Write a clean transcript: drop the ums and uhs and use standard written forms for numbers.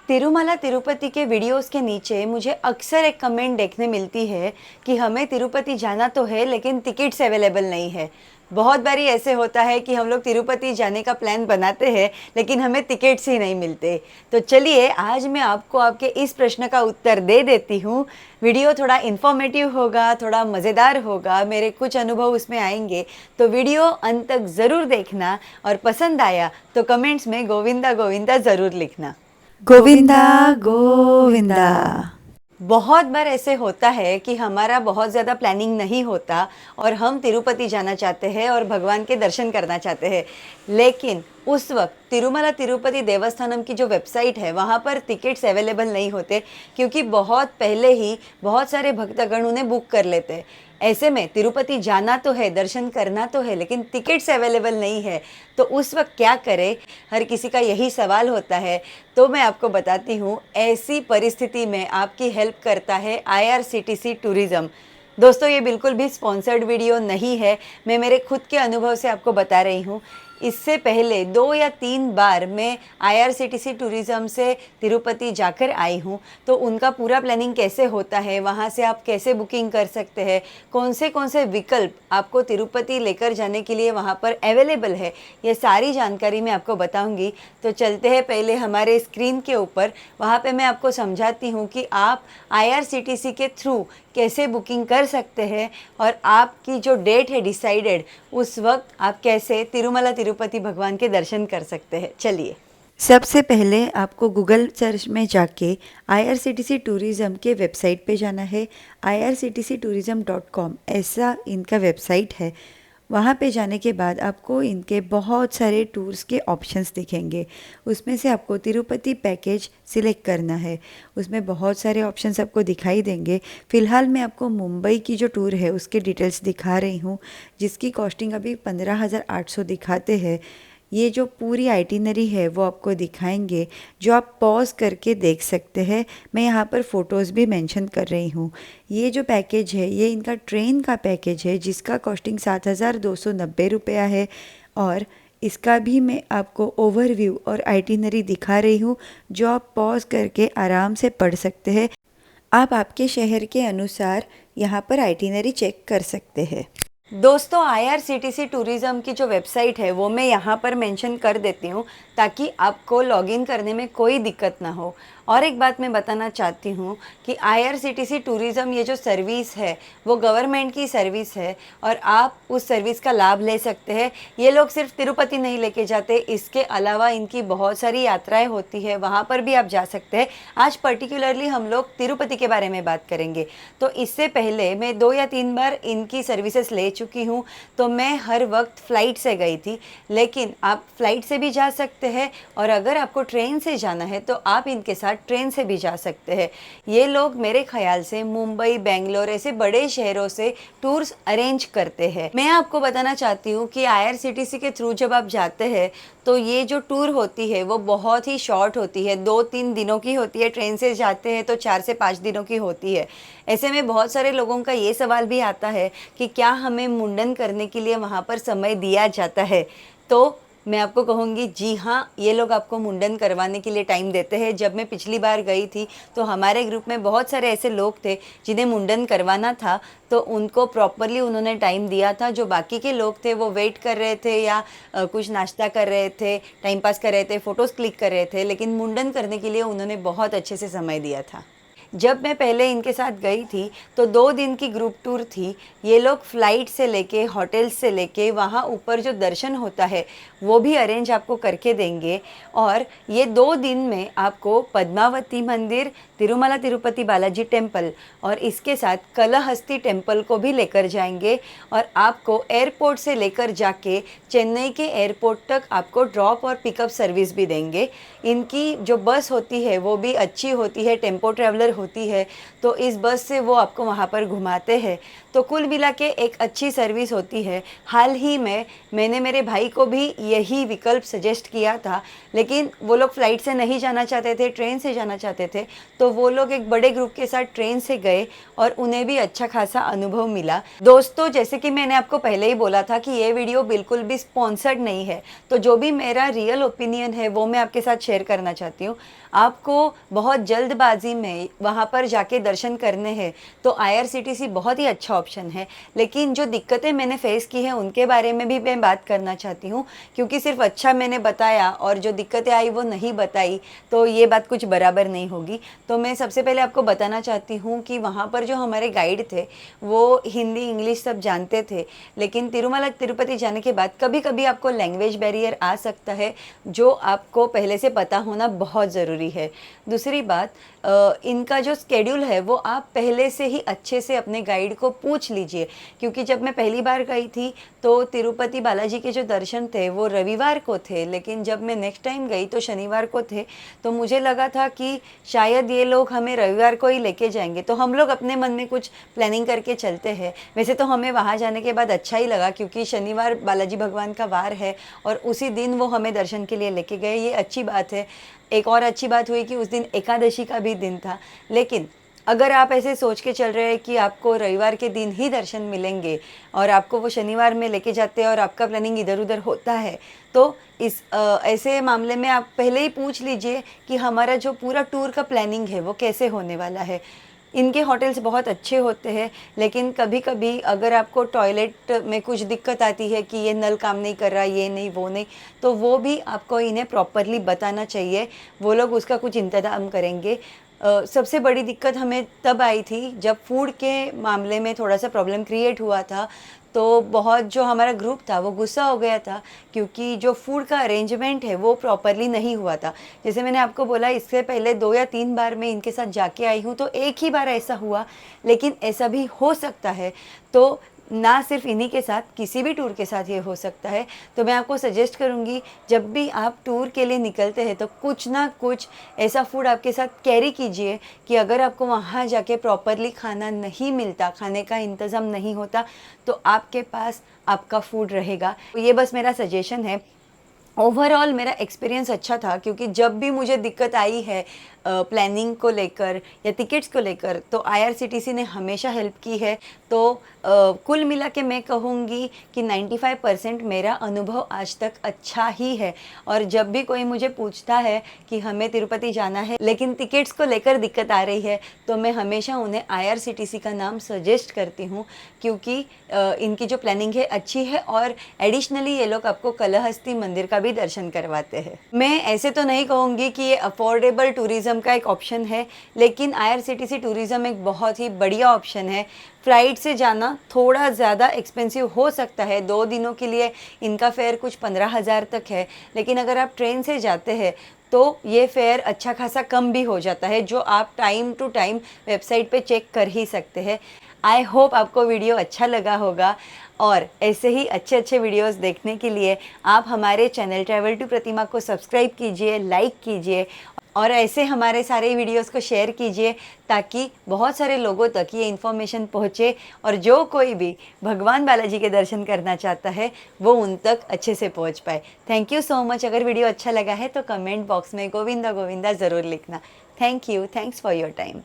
तिरुमला तिरुपति के वीडियोस के नीचे मुझे अक्सर एक कमेंट देखने मिलती है कि हमें तिरुपति जाना तो है लेकिन टिकट्स अवेलेबल नहीं है। बहुत बारी ऐसे होता है कि हम लोग तिरुपति जाने का प्लान बनाते हैं लेकिन हमें टिकट्स ही नहीं मिलते। तो चलिए आज मैं आपको आपके इस प्रश्न का उत्तर दे देती हूँ। वीडियो थोड़ा इन्फॉर्मेटिव होगा, थोड़ा मज़ेदार होगा, मेरे कुछ अनुभव उसमें आएंगे, तो वीडियो अंत तक ज़रूर देखना और पसंद आया तो कमेंट्स में गोविंदा गोविंदा ज़रूर लिखना। गोविंदा गोविंदा। बहुत बार ऐसे होता है कि हमारा बहुत ज़्यादा प्लानिंग नहीं होता और हम तिरुपति जाना चाहते हैं और भगवान के दर्शन करना चाहते हैं, लेकिन उस वक्त तिरुमला तिरुपति देवस्थानम की जो वेबसाइट है वहाँ पर टिकट्स अवेलेबल नहीं होते, क्योंकि बहुत पहले ही बहुत सारे भक्तगण उन्हें बुक कर लेते हैं। ऐसे में तिरुपति जाना तो है, दर्शन करना तो है, लेकिन टिकट्स अवेलेबल नहीं है, तो उस वक्त क्या करें? हर किसी का यही सवाल होता है। तो मैं आपको बताती हूँ, ऐसी परिस्थिति में आपकी हेल्प करता है IRCTC टूरिज़्म। दोस्तों, ये बिल्कुल भी स्पॉन्सर्ड वीडियो नहीं है, मैं मेरे खुद के अनुभव से आपको बता रही हूँ। इससे पहले 2 या 3 बार मैं IRCTC टूरिज़्म से तिरुपति जाकर आई हूँ, तो उनका पूरा प्लानिंग कैसे होता है, वहाँ से आप कैसे बुकिंग कर सकते हैं, कौन से विकल्प आपको तिरुपति लेकर जाने के लिए वहाँ पर अवेलेबल है, ये सारी जानकारी मैं आपको बताऊँगी। तो चलते हैं पहले हमारे स्क्रीन के ऊपर, वहाँ पे मैं आपको समझाती हूँ कि आप IRCTC के थ्रू कैसे बुकिंग कर सकते हैं और आपकी जो डेट है डिसाइडेड, उस वक्त आप कैसे तिरुमला तिरुपति भगवान के दर्शन कर सकते हैं। चलिए, सबसे पहले आपको गूगल सर्च में जाके IRCTC टूरिज़्म के वेबसाइट पे जाना है। irctctourism.com ऐसा इनका वेबसाइट है। वहाँ पे जाने के बाद आपको इनके बहुत सारे टूर्स के ऑप्शंस दिखेंगे। उसमें से आपको तिरुपति पैकेज सिलेक्ट करना है। उसमें बहुत सारे ऑप्शंस आपको दिखाई देंगे। फ़िलहाल मैं आपको मुंबई की जो टूर है उसके डिटेल्स दिखा रही हूँ, जिसकी कॉस्टिंग अभी 15,800 दिखाते हैं। ये जो पूरी आइटिनरी है वो आपको दिखाएंगे, जो आप पॉज करके देख सकते हैं। मैं यहाँ पर फ़ोटोज़ भी मेंशन कर रही हूँ। ये जो पैकेज है ये इनका ट्रेन का पैकेज है, जिसका कॉस्टिंग 7,290 रुपया है। और इसका भी मैं आपको ओवरव्यू और आइटिनरी दिखा रही हूँ, जो आप पॉज करके आराम से पढ़ सकते हैं। आप आपके शहर के अनुसार यहाँ पर आइटिनरी चेक कर सकते हैं। दोस्तों, IRCTC टूरिज़्म की जो वेबसाइट है वो मैं यहाँ पर मेंशन कर देती हूँ, ताकि आपको लॉगिन करने में कोई दिक्कत ना हो। और एक बात मैं बताना चाहती हूँ कि IRCTC टूरिज़्म ये जो सर्विस है वो गवर्नमेंट की सर्विस है और आप उस सर्विस का लाभ ले सकते हैं। ये लोग सिर्फ तिरुपति नहीं लेके जाते, इसके अलावा इनकी बहुत सारी यात्राएं होती है, वहाँ पर भी आप जा सकते हैं। आज पर्टिकुलरली हम लोग तिरुपति के बारे में बात करेंगे। तो इससे पहले मैं 2 या 3 बार इनकी सर्विसेज ले चुकी हूँ, तो मैं हर वक्त फ़्लाइट से गई थी, लेकिन आप फ़्लाइट से भी जा सकते हैं और अगर आपको ट्रेन से जाना है तो आप इनके साथ ट्रेन से भी जा सकते हैं। ये लोग मेरे ख्याल से मुंबई, बेंगलोर ऐसे बड़े शहरों से टूर्स अरेंज करते हैं। मैं आपको बताना चाहती हूँ कि IRCTC के थ्रू जब आप जाते हैं तो ये जो टूर होती है वो बहुत ही शॉर्ट होती है, 2-3 दिनों की होती है। ट्रेन से जाते हैं तो 4 से 5 दिनों की होती है। ऐसे में बहुत सारे लोगों का ये सवाल भी आता है कि क्या हमें मुंडन करने के लिए वहाँ पर समय दिया जाता है? तो मैं आपको कहूँगी, जी हाँ, ये लोग आपको मुंडन करवाने के लिए टाइम देते हैं। जब मैं पिछली बार गई थी तो हमारे ग्रुप में बहुत सारे ऐसे लोग थे जिन्हें मुंडन करवाना था, तो उनको प्रॉपरली उन्होंने टाइम दिया था। जो बाकी के लोग थे वो वेट कर रहे थे या कुछ नाश्ता कर रहे थे, टाइम पास कर रहे थे, फ़ोटोज़ क्लिक कर रहे थे, लेकिन मुंडन करने के लिए उन्होंने बहुत अच्छे से समय दिया था। जब मैं पहले इनके साथ गई थी तो 2 दिन की ग्रुप टूर थी। ये लोग फ़्लाइट से लेके, होटल से लेके, वहाँ ऊपर जो दर्शन होता है वो भी अरेंज आपको करके देंगे। और ये 2 दिन में आपको पद्मावती मंदिर, तिरुमला तिरुपति बालाजी टेम्पल और इसके साथ कलहस्ती टेम्पल को भी लेकर जाएंगे और आपको एयरपोर्ट से लेकर जाके चेन्नई के एयरपोर्ट तक आपको ड्रॉप और पिकअप सर्विस भी देंगे। इनकी जो बस होती है वो भी अच्छी होती है, टेम्पो ट्रैवलर होती है, तो इस बस से वो आपको वहाँ पर घुमाते हैं। तो तो कुल मिला के एक अच्छी सर्विस होती है। हाल ही में मैंने मेरे भाई को भी यही विकल्प सजेस्ट किया था, लेकिन वो लोग फ़्लाइट से नहीं जाना चाहते थे, ट्रेन से जाना चाहते थे, तो वो लोग एक बड़े ग्रुप के साथ ट्रेन से गए और उन्हें भी अच्छा खासा अनुभव मिला। दोस्तों, जैसे कि मैंने आपको पहले ही बोला था कि ये वीडियो बिल्कुल भी स्पॉन्सर्ड नहीं है, तो जो भी मेरा रियल ओपिनियन है वो मैं आपके साथ शेयर करना चाहती हूँ। आपको बहुत जल्दबाजी में वहाँ पर जाके दर्शन करने हैं तो IRCTC बहुत ही अच्छा ऑप्शन है, लेकिन जो दिक्कतें मैंने फेस की हैं उनके बारे में भी मैं बात करना चाहती हूँ, क्योंकि सिर्फ अच्छा मैंने बताया और जो दिक्कतें आई वो नहीं बताई तो ये बात कुछ बराबर नहीं होगी। तो मैं सबसे पहले आपको बताना चाहती हूँ कि वहाँ पर जो हमारे गाइड थे वो हिंदी इंग्लिश सब जानते थे, लेकिन तिरुमला तिरुपति जाने के बाद कभी कभी आपको लैंग्वेज बैरियर आ सकता है, जो आपको पहले से पता होना बहुत ज़रूरी है। दूसरी बात, इनका जो स्केड्यूल है वो आप पहले से ही अच्छे से अपने गाइड को पूछ लीजिए, क्योंकि जब मैं पहली बार गई थी तो तिरुपति बालाजी के जो दर्शन थे वो रविवार को थे, लेकिन जब मैं नेक्स्ट टाइम गई तो शनिवार को थे। तो मुझे लगा था कि शायद ये लोग हमें रविवार को ही लेके जाएंगे, तो हम लोग अपने मन में कुछ प्लानिंग करके चलते हैं। वैसे तो हमें वहाँ जाने के बाद अच्छा ही लगा, क्योंकि शनिवार बालाजी भगवान का वार है और उसी दिन वो हमें दर्शन के लिए लेके गए, ये अच्छी बात है। एक और अच्छी बात हुई कि उस दिन एकादशी का भी दिन था। लेकिन अगर आप ऐसे सोच के चल रहे हैं कि आपको रविवार के दिन ही दर्शन मिलेंगे और आपको वो शनिवार में लेके जाते हैं और आपका प्लानिंग इधर उधर होता है, तो इस ऐसे मामले में आप पहले ही पूछ लीजिए कि हमारा जो पूरा टूर का प्लानिंग है वो कैसे होने वाला है। इनके होटल्स बहुत अच्छे होते हैं, लेकिन कभी कभी अगर आपको टॉयलेट में कुछ दिक्कत आती है कि ये नल काम नहीं कर रहा, ये नहीं वो नहीं, तो वो भी आपको इन्हें प्रॉपरली बताना चाहिए, वो लोग उसका कुछ इंतज़ाम करेंगे। सबसे बड़ी दिक्कत हमें तब आई थी जब फूड के मामले में थोड़ा सा प्रॉब्लम क्रिएट हुआ था, तो बहुत जो हमारा ग्रुप था वो गुस्सा हो गया था, क्योंकि जो फूड का अरेंजमेंट है वो प्रॉपरली नहीं हुआ था। जैसे मैंने आपको बोला, इससे पहले 2 या 3 बार मैं इनके साथ जाके आई हूँ, तो एक ही बार ऐसा हुआ, लेकिन ऐसा भी हो सकता है। तो ना सिर्फ इन्हीं के साथ, किसी भी टूर के साथ ये हो सकता है। तो मैं आपको सजेस्ट करूँगी, जब भी आप टूर के लिए निकलते हैं तो कुछ ना कुछ ऐसा फूड आपके साथ कैरी कीजिए कि अगर आपको वहाँ जाके प्रॉपरली खाना नहीं मिलता, खाने का इंतज़ाम नहीं होता, तो आपके पास आपका फूड रहेगा। तो ये बस मेरा सजेशन है। ओवरऑल मेरा एक्सपीरियंस अच्छा था, क्योंकि जब भी मुझे दिक्कत आई है प्लानिंग को लेकर या टिकट्स को लेकर, तो IRCTC ने हमेशा हेल्प की है। तो कुल मिला के मैं कहूँगी कि 95% मेरा अनुभव आज तक अच्छा ही है। और जब भी कोई मुझे पूछता है कि हमें तिरुपति जाना है लेकिन टिकट्स को लेकर दिक्कत आ रही है, तो मैं हमेशा उन्हें IRCTC का नाम सजेस्ट करती हूँ, क्योंकि इनकी जो प्लानिंग है अच्छी है और एडिशनली ये लोग आपको कालहस्ती मंदिर का भी दर्शन करवाते हैं। मैं ऐसे तो नहीं कहूँगी कि ये अफोर्डेबल टूरिज़्म का एक ऑप्शन है, लेकिन IRCTC टूरिज़्म एक बहुत ही बढ़िया ऑप्शन है। फ़्लाइट से जाना थोड़ा ज़्यादा एक्सपेंसिव हो सकता है, 2 दिनों के लिए इनका फेयर कुछ 15,000 तक है, लेकिन अगर आप ट्रेन से जाते हैं तो ये फेयर अच्छा खासा कम भी हो जाता है, जो आप टाइम टू टाइम वेबसाइट पे चेक कर ही सकते हैं। आई होप आपको वीडियो अच्छा लगा होगा, और ऐसे ही अच्छे अच्छे वीडियोस देखने के लिए आप हमारे चैनल ट्रैवल टू प्रतिमा को सब्सक्राइब कीजिए, लाइक कीजिए और ऐसे हमारे सारे वीडियोस को शेयर कीजिए, ताकि बहुत सारे लोगों तक ये इन्फॉर्मेशन पहुँचे और जो कोई भी भगवान बालाजी के दर्शन करना चाहता है वो उन तक अच्छे से पहुँच पाए। Thank you so much. अगर वीडियो अच्छा लगा है तो कमेंट बॉक्स में गोविंदा गोविंदा ज़रूर लिखना। Thank you, thanks for your time.